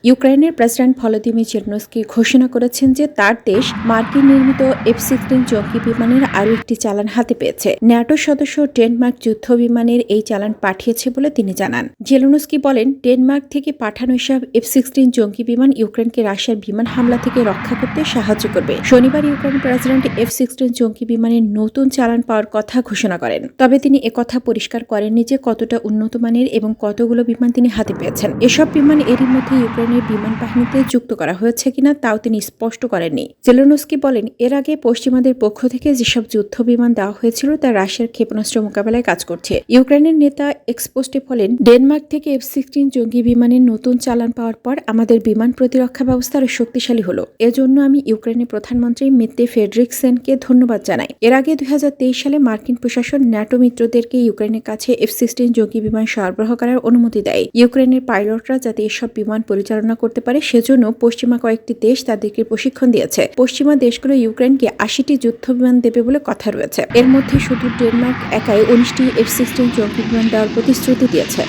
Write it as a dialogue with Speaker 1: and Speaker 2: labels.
Speaker 1: ইউক্রেনের president Volodymyr Zelensky ঘোষণা করেছেন যে তার দেশ মার্কিন নির্মিত F-16 জঙ্গি বিমানের আরও একটি চালান হাতে পেয়েছে। ন্যাটো সদস্য ডেনমার্ক যুদ্ধ বিমানের এই চালান পাঠিয়েছে বলে তিনি জানান। জেলেনস্কি বলেন, ডেনমার্ক থেকে পাঠানো এসব F-16 জঙ্গি বিমান ইউক্রেনকে রাশিয়ার বিমান হামলা থেকে রক্ষা করতে সাহায্য করবে। শনিবার ইউক্রেনের প্রেসিডেন্ট F-16 জঙ্গি বিমানের নতুন চালান পাওয়ার কথা ঘোষণা করেন। তবে তিনি একথা পরিষ্কার করেননি যে কতটা উন্নত মানের এবং কতগুলো বিমান তিনি হাতে পেয়েছেন। এসব বিমান এরই মধ্যে ইউক্রেনের বিমান বাহিনীতে যুক্ত করা হয়েছে কিনা তাও তিনি স্পষ্ট করেননি। জেলেনস্কি বলেন, এর আগে পশ্চিমাদের পক্ষ থেকে যেসব যুদ্ধ বিমান দেওয়া হয়েছিল তা রাশিয়ার ক্ষেপণাস্ত্র মোকাবেলায় কাজ করছে। ইউক্রেনের নেতা এক্সপোস্টে বলেন, ডেনমার্ক থেকে F-16 জঙ্গি বিমানের নতুন চালান পাওয়ার পর আমাদের বিমান প্রতিরক্ষা ব্যবস্থা আরও শক্তিশালী হলো। এজন্য আমি ইউক্রেনের প্রধানমন্ত্রী মেত্তে ফ্রেডরিকসেনকে ধন্যবাদ জানাই। এর আগে 2023 সালে মার্কিন প্রশাসন ন্যাটো মিত্রদেরকে ইউক্রেনের কাছে F-16 জঙ্গি বিমান সরবরাহ করার অনুমতি দেয়। ইউক্রেনের পাইলটরা যাতে এসব বিমান পরিচালনা করতে পারে সেজন্য পশ্চিমা কয়েকটি দেশ তাদেরকে প্রশিক্ষণ দিয়েছে। পশ্চিমা দেশগুলো ইউক্রেনকে 80টি যুদ্ধ বিমান দেবে বলে কথা রয়েছে। এর মধ্যে শুধু ডেনমার্ক একাই 19টি F-16 জঙ্গি বিমান দেওয়ার প্রতিশ্রুতি দিয়েছে।